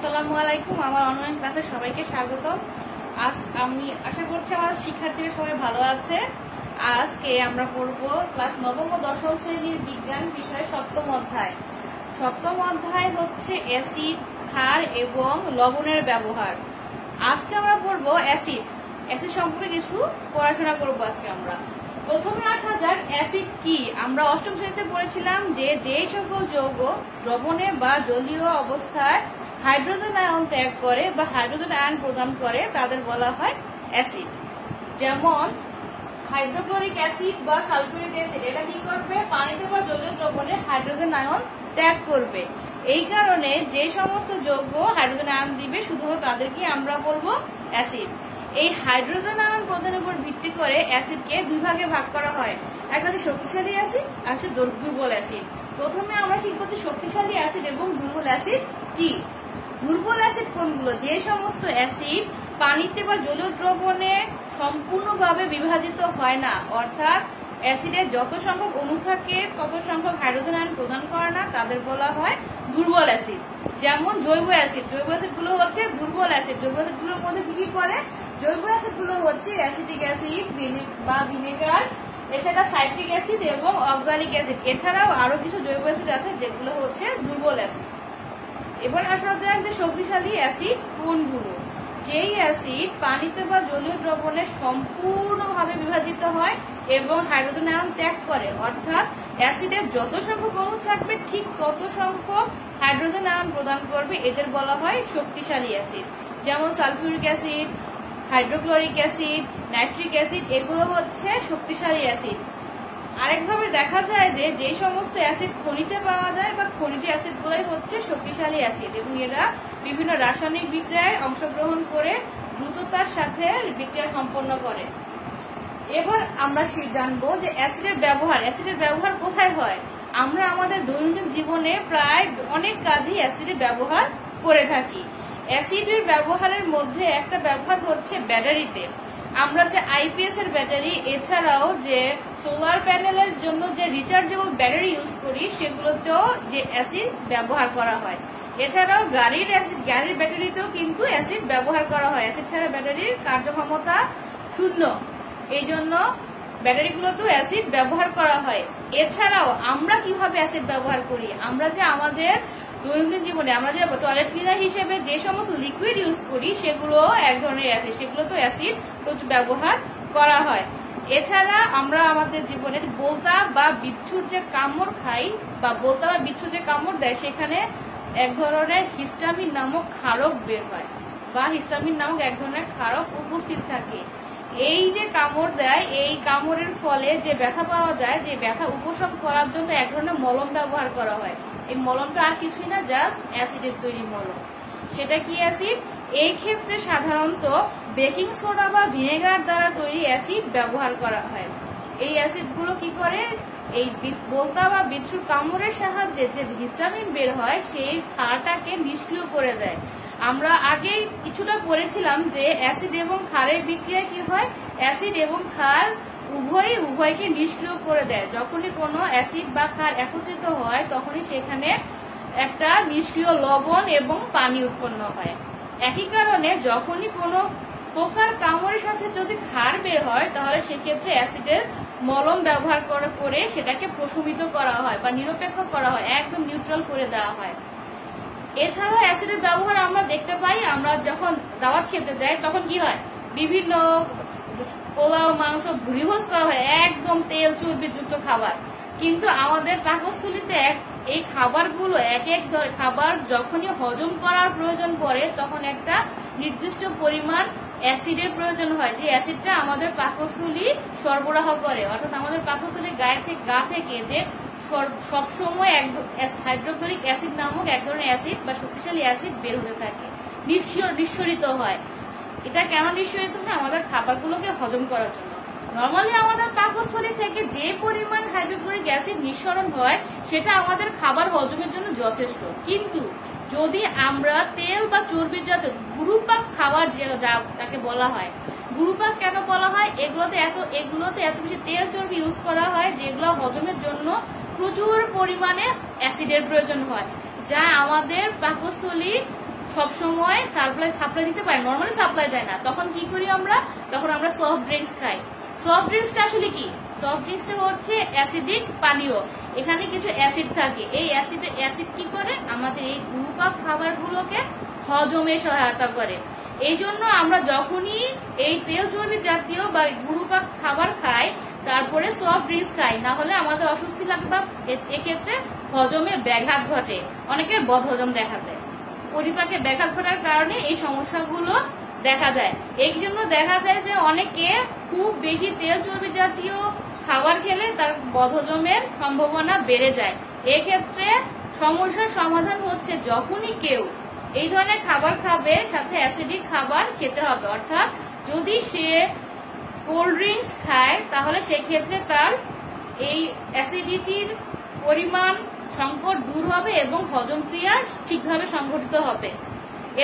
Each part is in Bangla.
আসসালামু আলাইকুম। আমার অনলাইন ক্লাসে সবাইকে স্বাগত। আজ আমি আশা করছি আমার শিক্ষার্থীরা সবাই ভালো আছে। আজকে আমরা পড়ব ক্লাস 9ম ও 10ম শ্রেণীর বিজ্ঞান বিষয়ে সপ্তম অধ্যায়। সপ্তম অধ্যায় হচ্ছে অ্যাসিড, ক্ষার এবং লবণের ব্যবহার। আজকে আমরা পড়ব অ্যাসিড সম্পর্কে কিছু পড়াশোনা করব। আজকে আমরা প্রথমে আসা যাক অ্যাসিড কি। আমরা অষ্টম শ্রেণীতে পড়েছিলাম যে সকল যৌগ দ্রবণে বা জলীয় অবস্থায় হাইড্রোজেন আয়ন ত্যাগ করে বা হাইড্রোজেন আয়ন প্রদান করে তাদের বলা হয় অ্যাসিড। যেমন হাইড্রোক্লোরিক অ্যাসিড বা সালফিউরিক অ্যাসিড, এটা কি করবে? পানিতে বা জলীয় দ্রবণে হাইড্রোজেন আয়ন ত্যাগ করবে। এই কারণে যে সমস্ত যৌগ হাইড্রোজেন আয়ন দিবে শুধুমাত্র তাদেরকে আমরা বলবো অ্যাসিড। এই হাইড্রোজেন আয়ন প্রদানের উপর ভিত্তি করে অ্যাসিডকে দুই ভাগে ভাগ করা হয়, একটা হচ্ছে শক্তিশালী অ্যাসিড আর হচ্ছে দুর্বল অ্যাসিড। প্রথমে আমরা শিখব শক্তিশালী অ্যাসিড এবং দুর্বল অ্যাসিড কি। দুর্বল অ্যাসিড কোনগুলো? যে সমস্ত অ্যাসিড পানিতে বা জলীয় দ্রবণে সম্পূর্ণভাবে বিভাজিত হয় না, অর্থাৎ অ্যাসিডের যত সংখ্যক অণু থাকে তত সংখ্যক হাইড্রোজেন আয়ন প্রদান করে না, তাদের বলা হয় দুর্বল অ্যাসিড। যেমন জৈব অ্যাসিড, জৈব অ্যাসিড গুলো হচ্ছে দুর্বল অ্যাসিড। জৈব অ্যাসিড গুলোর মধ্যে কি পড়ে? জৈব অ্যাসিড গুলো হচ্ছে অ্যাসিটিক অ্যাসিড বা ভিনেগার, এছাড়া সাইট্রিক অ্যাসিড এবং অক্সালিক অ্যাসিড। এছাড়াও আরো কিছু জৈব অ্যাসিড আছে যেগুলো হচ্ছে দুর্বল অ্যাসিড। এবার আসা যাক যে শক্তিশালী অ্যাসিড কোনগুলো। যেই অ্যাসিড পানিতে বা জলীয় দ্রবণে সম্পূর্ণভাবে বিভাজিত হয় এবং হাইড্রোজেন আয়ন ত্যাগ করে, অর্থাৎ অ্যাসিডের যত সংখ্যক অণু থাকবে ঠিক তত সংখ্যক হাইড্রোজেন আয়ন প্রদান করবে, এদের বলা হয় শক্তিশালী অ্যাসিড। যেমন sulphuric acid, hydrochloric acid, nitric acid, এগুলো হচ্ছে শক্তিশালী অ্যাসিড। আরেকভাবে দেখা যায় যে সমস্ত অ্যাসিড খনিতে পাওয়া যায় বা খনিজ অ্যাসিড গুলাই হচ্ছে শক্তিশালী অ্যাসিড এবং এরা বিভিন্ন রাসায়নিক বিক্রিয়ায় অংশগ্রহণ করে দ্রুততার সাথে বিক্রিয়া সম্পন্ন করে। এবার আমরা জানবো যে অ্যাসিডের ব্যবহার। অ্যাসিডের ব্যবহার কোথায় হয়? আমরা আমাদের দৈনন্দিন জীবনে প্রায় অনেক কাজেই অ্যাসিডের ব্যবহার করে থাকি। অ্যাসিডের ব্যবহারের মধ্যে একটা ব্যবহার হচ্ছে ব্যাটারিতে। আমরা যে আইপিএস এর ব্যাটারি, এছাড়াও যে সোলার প্যানেলের জন্য যে রিচার্জেবল ব্যাটারি ইউজ করি সেগুলোতেও যে অ্যাসিড ব্যবহার করা হয়। এছাড়াও গাড়ির ব্যাটারিতেও কিন্তু অ্যাসিড ব্যবহার করা হয়। অ্যাসিড ছাড়া ব্যাটারির কার্যক্ষমতা শূন্য, এই জন্য ব্যাটারিগুলোতেও অ্যাসিড ব্যবহার করা হয়। এছাড়াও আমরা কিভাবে অ্যাসিড ব্যবহার করি? আমরা যে আমাদের দৈনন্দিন জীবনে আমরা যে টয়লেট ক্লিনার হিসেবে যে সমস্ত লিকুইড ইউজ করি সেগুলো এক ধরনের অ্যাসিড, সেগুলো তো অ্যাসিড প্রচুর ব্যবহার করা হয়। এছাড়া আমরা আমাদের জীবনে বোলতা বা বিচ্ছুর যে কামড় খাই বা বোলতা বা বিচ্ছু যে কামড় দেয় সেখানে এক ধরনের হিস্টামিন নামক ক্ষারক বের হয় বা হিস্টামিন নামক এক ধরনের ক্ষারক উপস্থিত থাকে। এই যে কামড় দেয়, এই কামড়ের ফলে যে ব্যথা পাওয়া যায়, যে ব্যথা উপশম করার জন্য এক ধরনের মলম ব্যবহার করা হয়। এই মলমটা আর কিছুই না, জাস্ট অ্যাসিডের তৈরি মলম। সেটা কি অ্যাসিড? এই ক্ষেত্রে সাধারণত বেকিং সোডা বা ভিনেগার দ্বারা তৈরি অ্যাসিড ব্যবহার করা হয়। এই অ্যাসিড গুলো কি করে? এই বোলতা বা বিচ্ছুর কামড়ের সাহায্যে যে হিস্টামিন বের হয় সেই ক্ষারটাকে নিষ্ক্রিয় করে দেয়। আমরা আগেই কিছুটা পড়েছিলাম যে অ্যাসিড এবং ক্ষারের বিক্রিয়া কি হয়? অ্যাসিড এবং ক্ষার উভয়কে নিষ্ক্রিয় করে দেয়। যখনই কোনো অ্যাসিড বা ক্ষার একত্রিত হয় তখনই সেখানে একটা নিষ্ক্রিয় লবণ এবং পানি উৎপন্ন হয়। একই কারণে যখনই কোনো পোকার কামড়ের সাথে যদি ক্ষার বের হয় তাহলে সেক্ষেত্রে অ্যাসিডের মলম ব্যবহার করে সেটাকে প্রশমিত করা হয় বা নিরপেক্ষ করা হয়, একদম নিউট্রাল করে দেওয়া হয়। এছাড়াও অ্যাসিডের ব্যবহার আমরা দেখতে পাই, আমরা যখন দাওয়াত খেতে যাই তখন কি হয়? বিভিন্ন পোলাও, মাংস, ভুরিভোজ করা হয়, একদম তেল চর্বি যুক্ত খাবার। কিন্তু আমাদের পাকস্থলীতে এই খাবারগুলো এক খাবার যখনই হজম করার প্রয়োজন পড়ে তখন একটা নির্দিষ্ট পরিমাণ অ্যাসিডের প্রয়োজন হয়, যে অ্যাসিডটা আমাদের পাকস্থলী সরবরাহ করে। অর্থাৎ আমাদের পাকস্থলীর গা থেকে যে সবসময় হাইড্রোক্লোরিক অ্যাসিড নামক এক ধরনের অ্যাসিড বা শক্তিশালী অ্যাসিড বের হতে থাকে, নিঃসরিত হয়। এটা কেন নিঃসরিত হয়? আমাদের খাবারগুলোকে হজম করার জন্য। নর্মালি আমাদের পাকস্থলী থেকে যে পরিমাণ হাইড্রোক্লোরিক অ্যাসিড নিঃসরণ হয় সেটা আমাদের খাবার হজমের জন্য যথেষ্ট। কিন্তু যদি আমরা তেল বা চর্বির জাতীয় গুরুপাক খাবার যাকে বলা হয়, গুরুপাক কেন বলা হয়? এগুলোতে এত বেশি তেল চর্বি ইউজ করা হয় যেগুলো হজমের জন্য প্রচুর পরিমাণে অ্যাসিডের প্রয়োজন হয়, যা আমাদের পাকস্থলী সবসময় সাপ্লাই দিতে পারে, নর্মালি সাপ্লাই দেয় না। তখন কি করি আমরা? তখন আমরা সফট ড্রিঙ্কস খাই। সফট ড্রিঙ্কসটা আসলে কি? সফট ড্রিঙ্কসটা হচ্ছে অ্যাসিডিক পানীয়, এখানে কিছু অ্যাসিড থাকে। এই অ্যাসিড কি করে? আমাদের এই গুরুপাক খাবারগুলোকে হজমে সহায়তা করে। এই জন্য আমরা যখনই এই তেল চর্বি জাতীয় বা গুরুপাক খাবার খাই, তারপরে সফট ড্রিঙ্কস খাই, না হলে আমাদের অস্বস্তি লাগে বা এক্ষেত্রে হজমে ব্যাঘাত ঘটে, অনেকের বদহজম দেখা দেয়। পরিপাকে ব্যাঘাত ঘটার কারণে এই সমস্যাগুলো দেখা যায়। এই জন্য দেখা যায় যে অনেকে খুব বেশি তেল চর্বি জাতীয় খাবার খেলে তার বদহজমের সম্ভাবনা বেড়ে যায়। এক্ষেত্রে সমস্যার সমাধান হচ্ছে যখনই কেউ এই ধরনের খাবার খাবে, সাথে অ্যাসিডিক খাবার খেতে হবে। অর্থাৎ যদি সে কোল্ড ড্রিঙ্কস খায়, তাহলে সেক্ষেত্রে তার এই অ্যাসিডিটির পরিমাণ সংকট দূর হবে এবং হজম ক্রিয়া ঠিকভাবে সংঘটিত হবে।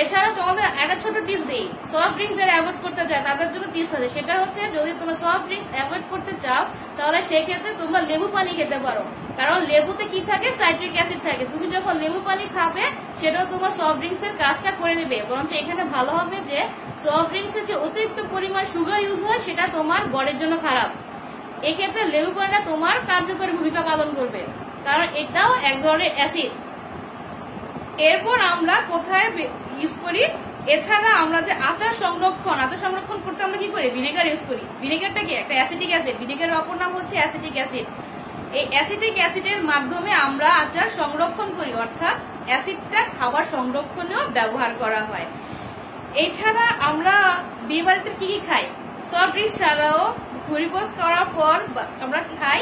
এছাড়া তোমাদের একটা ছোট টিপস দিই, সফট ড্রিঙ্কস যারা অ্যাভয়েড করতে চায় তাদের জন্য টিপস আছে। সেটা হচ্ছে যদি তোমরা সফট ড্রিঙ্কস অ্যাভয়েড করতে চাও, তাহলে সেক্ষেত্রে তোমরা লেবু পানি খেতে পারো। কারণ লেবুতে কি থাকে? সাইট্রিক অ্যাসিড থাকে। তুমি যখন লেবু পানি খাবে, সেটাও তোমার সফট ড্রিঙ্কস এর কাজটা করে দেবে। বরঞ্চ এখানে ভালো হবে যে সফট ড্রিঙ্কস এর যে অতিরিক্ত পরিমাণ সুগার ইউজ হয়, সেটা তোমার বডির জন্য খারাপ। এক্ষেত্রে লেবু পানিটা তোমার কার্যকরী ভূমিকা পালন করবে, কারণ এটাও এক ধরনের অ্যাসিড। এরপর আমরা কোথায় ইউজ করি? এছাড়া আমরা যে আচার সংরক্ষণ করতে আমরা কি করি? ভিনেগার ইউজ করি। ভিনেগারটা কি? একটা অ্যাসিটিক অ্যাসিড। ভিনেগারের অপর নাম হচ্ছে অ্যাসিটিক অ্যাসিড। এই অ্যাসিটিক অ্যাসিডের মাধ্যমে আমরা আচার সংরক্ষণ করি, অর্থাৎ অ্যাসিডটা খাবার সংরক্ষণেও ব্যবহার করা হয়। এছাড়া আমরা বিয়ে বাড়িতে কি কি খাই? সফট ড্রিঙ্কস ছাড়াও ভুরিভোজ করার পর আমরা খাই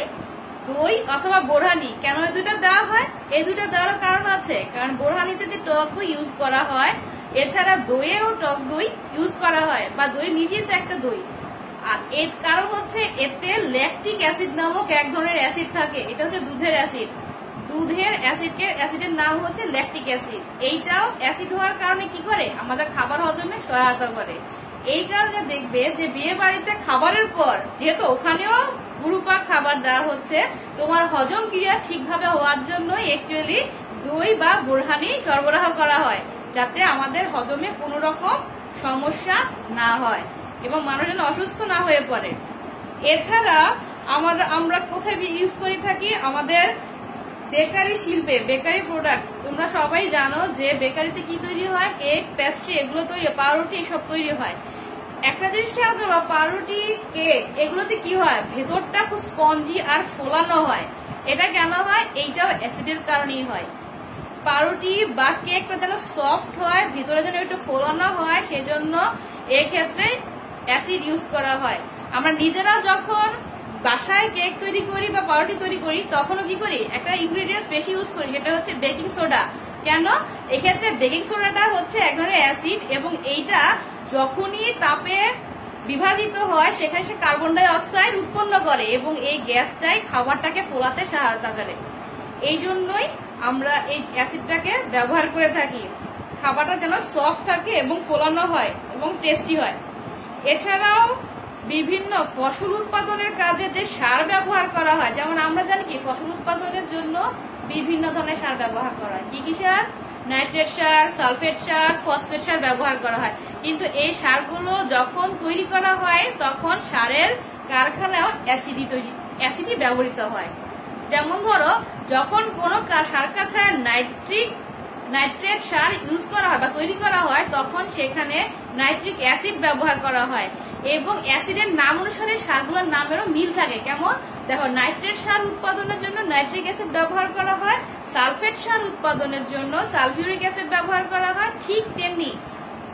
দই অথবা বোরহানি। কেন এই দুইটা দেওয়া হয়? এই দুইটা দেওয়ার কারণ আছে, কারণ বোরহানিতে যে টক দই ইউজ করা হয়, এছাড়া দইয়েও টক দই ইউজ করা হয়, বা দই নিজেই তো একটা দই। আর এর কারণ হচ্ছে এতে ল্যাকটিক অ্যাসিড নামক এক ধরনের অ্যাসিড থাকে। এটা হচ্ছে দুধের অ্যাসিড। দুধের অ্যাসিডের নাম হচ্ছে ল্যাকটিক অ্যাসিড। এইটাও অ্যাসিড হওয়ার কারণে কি করে? আমাদের খাবার হজমে সহায়তা করে। এই কারণে দেখবে যে বিয়ে বাড়িতে খাবারের পর, যেহেতু ওখানেও গুরুপাক খাবার দেওয়া হচ্ছে, তোমার হজম ক্রিয়া ঠিকভাবে হওয়ার জন্য অ্যাকচুয়ালি দই বা বোরহানি সরবরাহ করা হয়, যাতে আমাদের হজমে কোনো রকম সমস্যা না হয় এবং মানুষ যেন অসুস্থ না হয়ে পড়ে। এছাড়া আমরা কোথায় ইউজ করে থাকি? আমাদের বেকারি শিল্পে, বেকারি প্রোডাক্ট। তোমরা সবাই জানো যে বেকারিতে কি তৈরি হয়? কেক, পেস্ট্রি, এগুলো তৈরি, পাউরুটি, এসব তৈরি হয়। একটা জিনিস খেয়াল করো, পাউরুটি, কেক, এগুলোতে কি হয়? ভেতরটা খুব স্পঞ্জি আর ফোলানো হয়। এটা কেন হয়? এইটাও অ্যাসিডের কারণেই হয়। পাউরুটি বা কেকটা যেন সফট হয়, ভিতরে যেন একটু ফোলানো হয়, সেজন্য এক্ষেত্রে অ্যাসিড ইউজ করা হয়। আমরা নিজেরা যখন বাসায় কেক তৈরি করি বা পাউরুটি তৈরি করি, তখনও কি করি? একটা ইনগ্রিডিয়েন্টস বেশি ইউজ করি, সেটা হচ্ছে বেকিং সোডা। কেন? এক্ষেত্রে বেকিং সোডাটা হচ্ছে এক ধরনের অ্যাসিড, এবং এইটা যখনই তাপে বিভাজিত হয়, সেখানে সে কার্বন ডাই অক্সাইড উৎপন্ন করে এবং এই গ্যাসটাই খাবারটাকে ফোলাতে সহায়তা করে। এই জন্যই আমরা এই অ্যাসিডটাকে ব্যবহার করে থাকি, খাবারটা যেন সফট থাকে এবং ফোলানো হয় এবং টেস্টি হয়। এছাড়াও বিভিন্ন ফসল উৎপাদনের কাজে যে সার ব্যবহার করা হয়, যেমন আমরা জানি কি ফসল উৎপাদনের জন্য বিভিন্ন ধরনের সার ব্যবহার করা হয়। কি কি সার? নাইট্রেট সার, সালফেট সার, ফসফেট সার ব্যবহার করা হয়। কিন্তু এই সারগুলো যখন তৈরি করা হয়, তখন সারের কারখানাও অ্যাসিডই ব্যবহৃত হয়। যেমন ধরো, যখন কোনো সার কারখানায় নাইট্রেট সার ইউজ করা হয় বা তৈরি করা হয়, তখন সেখানে নাইট্রিক অ্যাসিড ব্যবহার করা হয় এবং অ্যাসিডের নাম অনুসারে সারগুলোর নামেরও মিল থাকে। কেমন? দেখো, নাইট্রেট সার উৎপাদনের জন্য নাইট্রিক অ্যাসিড ব্যবহার করা হয়, সালফেট সার উৎপাদনের জন্য সালফিউরিক অ্যাসিড ব্যবহার করা হয়, ঠিক তেমনি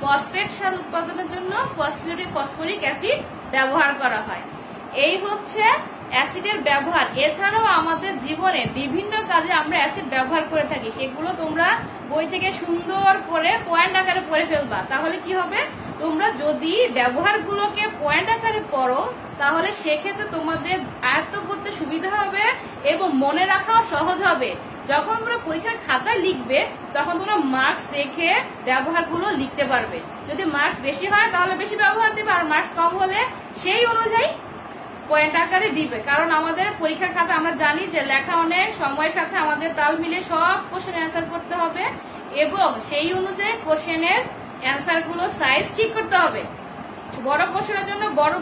ফসফেট সার উৎপাদনের জন্য ফসফরিক অ্যাসিড ব্যবহার করা হয়। এই হচ্ছে অ্যাসিডের ব্যবহার। এছাড়াও আমাদের জীবনে বিভিন্ন কাজে আমরা অ্যাসিড ব্যবহার করে থাকি, সেগুলো তোমরা বই থেকে সুন্দর করে পয়েন্ট আকারে পড়ে ফেলবা। তাহলে কি হবে? তোমরা যদি ব্যবহারগুলোকে পয়েন্ট আকারে পড়ো, তাহলে সেক্ষেত্রে তোমাদের আয়ত্ত করতে সুবিধা হবে এবং মনে রাখাও সহজ হবে। যখন তোমরা পরীক্ষার খাতায় লিখবে, তখন তোমরা মার্কস দেখে ব্যবহারগুলো লিখতে পারবে। যদি মার্কস বেশি হয় তাহলে বেশি ব্যবহার দিবে, আর মার্কস কম হলে সেই অনুযায়ী পয়েন্ট আকারে দিবে। কারণ আমাদের পরীক্ষার খাতা আমরা জানি যে লেখা অনেক, সময়ের সাথে আমাদের তাল মিলে সব কোশ্চেন অ্যান্সার করতে হবে। এবং সেই অনুযায়ী কোশ্চেনের অ্যান্সার গুলো সাইজ ঠিক করতে হবে। বড় কোশ্চেনের জন্য বড়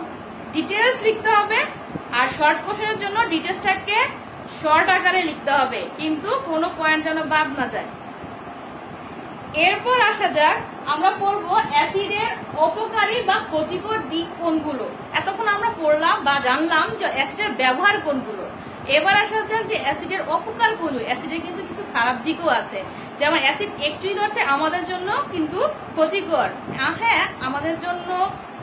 ডিটেলস লিখতে হবে, আর শর্ট কোশ্চেনের জন্য ডিটেলসটাকে শর্ট আকারে লিখতে হবে, কিন্তু কোনো পয়েন্ট যেন বাদ না যায়। এরপর আসা যাক, আমরা পড়বো অ্যাসিডের অপকারী বা ক্ষতিকর দিক কোনগুলো। এতক্ষণ আমরা পড়লাম বা জানলাম যে অ্যাসিডের ব্যবহার কোনগুলো। এবার আসা যাক যে অ্যাসিডের অপকার কোনগুলো। অ্যাসিডের কিন্তু কিছু খারাপ দিকও আছে, যেমন অ্যাসিড অ্যাকচুয়ালি অর্থে আমাদের জন্য কিন্তু ক্ষতিকর। হ্যাঁ, আমাদের জন্য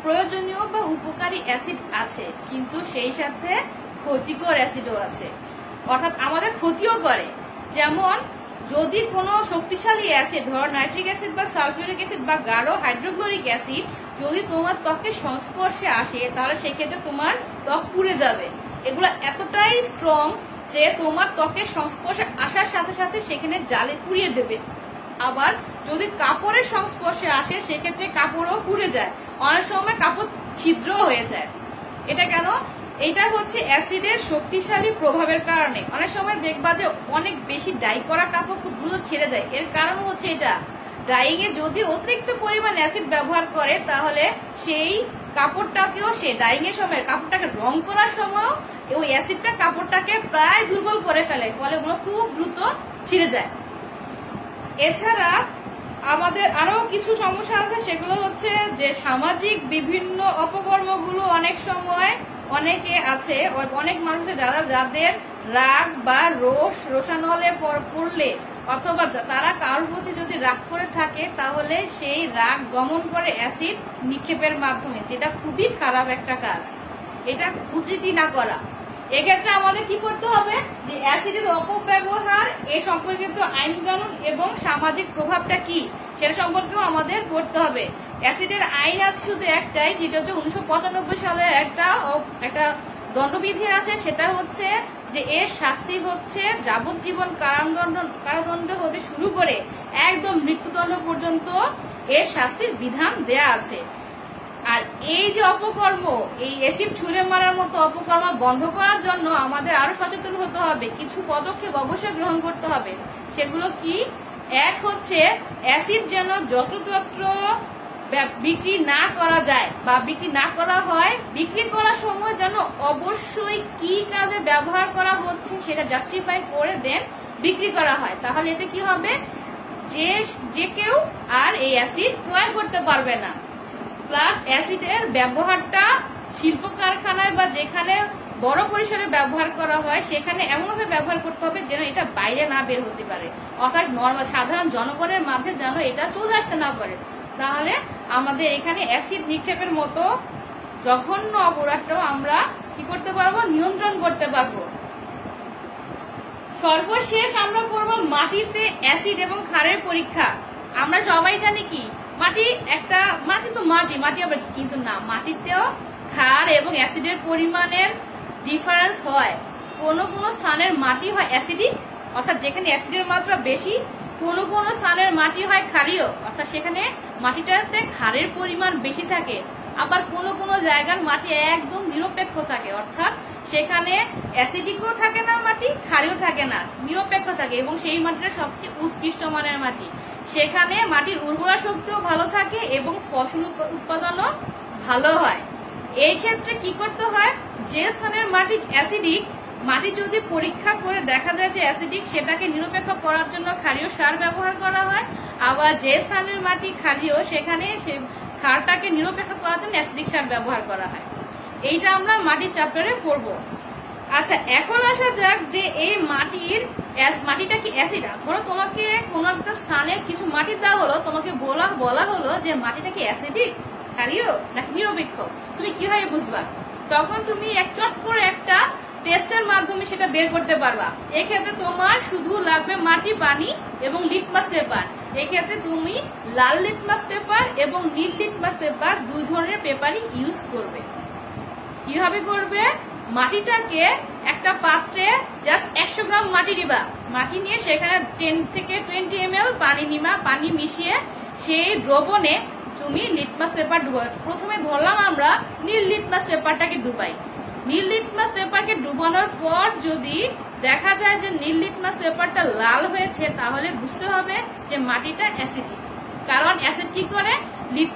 প্রয়োজনীয় বা উপকারী অ্যাসিড আছে, কিন্তু সেই সাথে ক্ষতিকর অ্যাসিডও আছে, অর্থাৎ আমাদের ক্ষতিও করে। যেমন যদি কোনো শক্তিশালী অ্যাসিড, ধরো নাইট্রিক অ্যাসিড বা সালফিউরিক অ্যাসিড বা গাঢ় হাইড্রোক্লোরিক অ্যাসিড যদি তোমার ত্বকের সংস্পর্শে আসে, তাহলে সেক্ষেত্রে তোমার ত্বক পুড়ে যাবে। এগুলো এতটাই স্ট্রং যে তোমার ত্বকের সংস্পর্শে আসার সাথে সাথে সেখানে জ্বালে পুড়িয়ে দেবে। আবার যদি কাপড়ের সংস্পর্শে আসে, সেক্ষেত্রে কাপড়ও পুড়ে যায়, অনেক সময় কাপড় ছিদ্রও হয়ে যায়। এটা কেন? এটা হচ্ছে অ্যাসিডের শক্তিশালী প্রভাবের কারণে। অনেক সময় দেখবা যে অনেক বেশি ডাই করা কাপড় খুব দ্রুত ছেড়ে যায়, এর কারণ হচ্ছে এটা। ডাইং এ যদি অতিরিক্ত পরিমাণ অ্যাসিড ব্যবহার করে, তাহলে সেই কাপড়টাকেও সে ডাইং এর সময় কাপড়টাকে রং করার সময় ওই অ্যাসিডটা কাপড়টাকে প্রায় দুর্বল করে ফেলে, ফলে ওগুলো খুব দ্রুত ছিঁড়ে যায়। এছাড়া আমাদের আরো কিছু সমস্যা আছে, সেগুলো হচ্ছে যে সামাজিক বিভিন্ন অপকর্মগুলো অনেক সময় অনেকে আছে, অনেক মানুষের যাদের রাগ বা রোষানলে পড়লে, অথবা তারা কারোর প্রতি যদি রাগ করে থাকে, তাহলে সেই রাগ দমন করে অ্যাসিড নিক্ষেপের মাধ্যমে, যেটা খুবই খারাপ একটা কাজ। এটা উচিতই না করা। এক্ষেত্রে আমাদের কি করতে হবে, যে অ্যাসিডের অপব্যবহার এ সম্পর্কিত আইন কানুন এবং সামাজিক প্রভাবটা কি সেটা সম্পর্কেও আমাদের পড়তে হবে। অ্যাসিডের আইন আছে শুধু একটাই, যেটা হচ্ছে 1995 সালের একটা দণ্ডবিধি আছে, সেটা হচ্ছে যে এর শাস্তি হচ্ছে যাবজ্জীবন কারাদণ্ড হতে শুরু করে একদম মৃত্যুদণ্ড পর্যন্ত এর শাস্তির বিধান দেয়া আছে। আর এই যে অপকর্ম, এই অ্যাসিড ছুঁড়ে মারার মতো অপকর্ম বন্ধ করার জন্য আমাদের আরো সচেতন হতে হবে, কিছু পদক্ষেপ অবশ্যই গ্রহণ করতে হবে। সেগুলো কি? এক হচ্ছে অ্যাসিড যেন যত্রতত্র বিক্রি না করা যায় বা বিক্রি না করা হয়। বিক্রি করার সময় যেন অবশ্যই কি কাজে ব্যবহার করা হচ্ছে সেটা জাস্টিফাই করে দেন বিক্রি করা হয়। তাহলে এতে কি হবে, যে কেউ আর এই অ্যাসিড ক্রয় করতে পারবে না। প্লাস অ্যাসিডের ব্যবহারটা শিল্প কারখানায় বা যেখানে বড় পরিসরে ব্যবহার করা হয়, সেখানে এমনভাবে ব্যবহার করতে হবে যেন এটা বাইরে না বের হতে পারে, অর্থাৎ নর্মাল সাধারণ জনগণের মাঝে যেন এটা চলে আসতে না পারে। তাহলে আমাদের এখানে অ্যাসিড নিক্ষেপের মতো জঘন্য অপরাধটাও আমরা কি করতে পারবো, নিয়ন্ত্রণ করতে পারবো। সর্বশেষ আমরা করবো মাটিতে অ্যাসিড এবং ক্ষারের পরীক্ষা। আমরা সবাই জানি কি, মাটি তো মাটি আবার কিন্তু না, মাটিতেও ক্ষার এবং অ্যাসিডের পরিমাণের ডিফারেন্স হয়। কোন স্থানের মাটি হয় অ্যাসিডিক, অর্থাৎ যেখানে অ্যাসিডের মাত্রা বেশি। কোন স্থানের মাটি হয় ক্ষারীয়, অর্থাৎ সেখানে মাটিটাতে ক্ষারের পরিমাণ বেশি থাকে। আবার কোন জায়গার মাটি একদম নিরপেক্ষ থাকে, অর্থাৎ সেখানে অ্যাসিডিকও থাকে না মাটি, ক্ষারীয় থাকে না, নিরপেক্ষ থাকে, এবং সেই মাটিটা সবচেয়ে উৎকৃষ্ট মানের মাটি। সেখানে মাটির উর্বরা শক্তিও ভালো থাকে এবং ফসল উৎপাদনও ভালো হয়। এই ক্ষেত্রে কি করতে হয়, যে স্থানের মাটি অ্যাসিডিক, মাটি যদি পরীক্ষা করে দেখা যায় যে অ্যাসিডিক, সেটাকে নিরপেক্ষ করার জন্য ক্ষারীয় সার ব্যবহার করা হয়। আবার যে স্থানের মাটি ক্ষারীয়, সেখানে ক্ষারটাকে নিরপেক্ষ করার জন্য অ্যাসিডিক সার ব্যবহার করা হয়। এইটা আমরা মাটির চ্যাপ্টারে পড়বো। আচ্ছা, এখন আসা যাক যে এই মাটিটা কি অ্যাসিড। ধরো তোমাকে কোন একটা স্থানে কিছু মাটি দেওয়া হলো, তোমাকে বলা হলো যে মাটিটা কি অ্যাসিডিক, ক্ষারীয় নাকি নিরপেক্ষ, তুমি কিভাবে বুঝবা? তখন তুমি চট করে একটা টেস্টের মাধ্যমে সেটা বের করতে পারবা। এক্ষেত্রে তোমার শুধু লাগবে মাটি, পানি এবং লিটমাস পেপার। এক্ষেত্রে তুমি লাল লিটমাস পেপার এবং নীল লিটমাস পেপার, দুই ধরনের পেপারই ইউজ করবে। কিভাবে করবে? মাটিটাকে একটা পাত্রে জাস্ট 100 গ্রাম মাটি দিবা, মাটি নিয়ে সেখানে 10 থেকে 20 ml পানি নিবা, পানি মিশিয়ে সেই দ্রবণে তুমি লিটমাস পেপার ডুবাই। প্রথমে ধরলাম আমরা নীল লিটমাস পেপারটাকে ডুবাই, নীল লিটমাস পেপারকে ডুবানোর পর যদি দেখা যায় যে নীল লিটমাস পেপারটা লাল হয়েছে, তাহলে বুঝতে হবে যে মাটিটা অ্যাসিডিক। কারণ অ্যাসিড কি করে,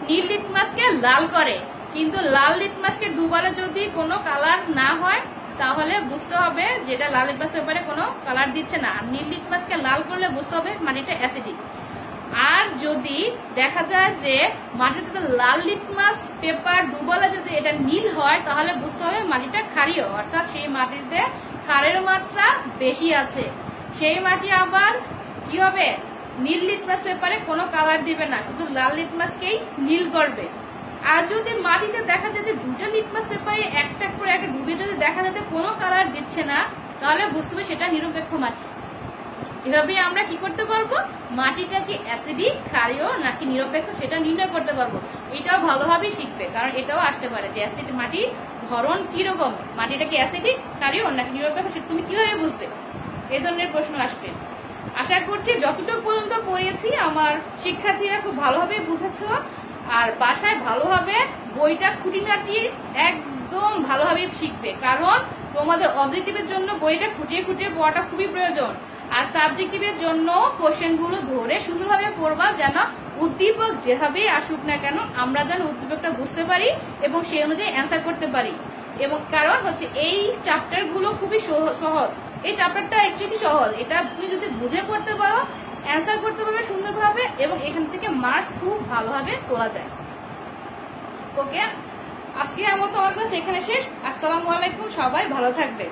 নীল লিটমাসকে লাল করে, কিন্তু লাল লিটমাসকে ডুবালে যদি কোনো কালার না হয় তাহলে বুঝতে হবে যেটা লাল লিটমাস পেপারে কোনো কালার দিচ্ছে না। নীল লিটমাসকে লাল করলে বুঝতে হবে মাটিটা অ্যাসিডিক। আর যদি দেখা যায় যে মাটিতে লাল লিটমাস পেপার ডুবালে যদি এটা নীল হয়, তাহলে বুঝতে হবে মাটিটা ক্ষারীয়, অর্থাৎ সেই মাটিতে ক্ষারের মাত্রা বেশি আছে। সেই মাটি আবার কি হবে, নীল লিটমাস পেপারে কোনো কালার দিবে না, শুধু লাল লিটমাসকেই নীল করবে। আর যদি মাটিতে দেখা যায় যে দুটো লিটমাস পেপারে একটা করে একটা ডুবে যদি দেখা যায় কোনো কালার দিচ্ছে না, তাহলে বুঝতে হবে সেটা নিরপেক্ষ মাটি। এভাবে আমরা কি করতে পারবো, মাটিটা কি অ্যাসিডিক, ক্ষারীয় নাকি নিরপেক্ষ সেটা নির্ণয় করতে পারবো। এটাও ভালোভাবেই শিখবে, কারণ এটাও আসতে পারে যে অ্যাসিড মাটি ধরন কিরকম, মাটিটা কি অ্যাসিডিক, ক্ষারীয় নাকি নিরপেক্ষ, সেটা তুমি কিভাবে বুঝবে, এই ধরনের প্রশ্ন আসবে। আশা করছি যতটুকু পর্যন্ত পড়িয়েছি আমার শিক্ষার্থীরা খুব ভালোভাবে বুঝেছো। আর বাসায় ভালোভাবে বইটা খুঁটিনাটি একদম ভালোভাবে শিখবে, কারণ তোমাদের অবজেক্টিভের জন্য বইটা খুঁটিয়ে খুঁটিয়ে পড়াটা খুবই প্রয়োজন। আর সাবজেক্টিভের জন্য কোশ্চেন গুলো ধরে সুন্দরভাবে পড়বা, যেন উদ্দীপক যেভাবে আসুক না কেন আমরা যেন উদ্দীপকটা বুঝতে পারি এবং সেই অনুযায়ী অ্যান্সার করতে পারি। এবং কারণ হচ্ছে এই চ্যাপ্টার গুলো খুবই সহজ, এই চ্যাপ্টারটা একচুয়ালি সহজ, এটা তুমি যদি বুঝে পড়তে পারো অ্যান্সার করতে পারবে সুন্দরভাবে এবং এখান থেকে মার্কস খুব ভালোভাবে তোলা যায়। ওকে, আজকে আমার ক্লাস এখানে শেষ। আসসালামু আলাইকুম, সবাই ভালো থাকবে।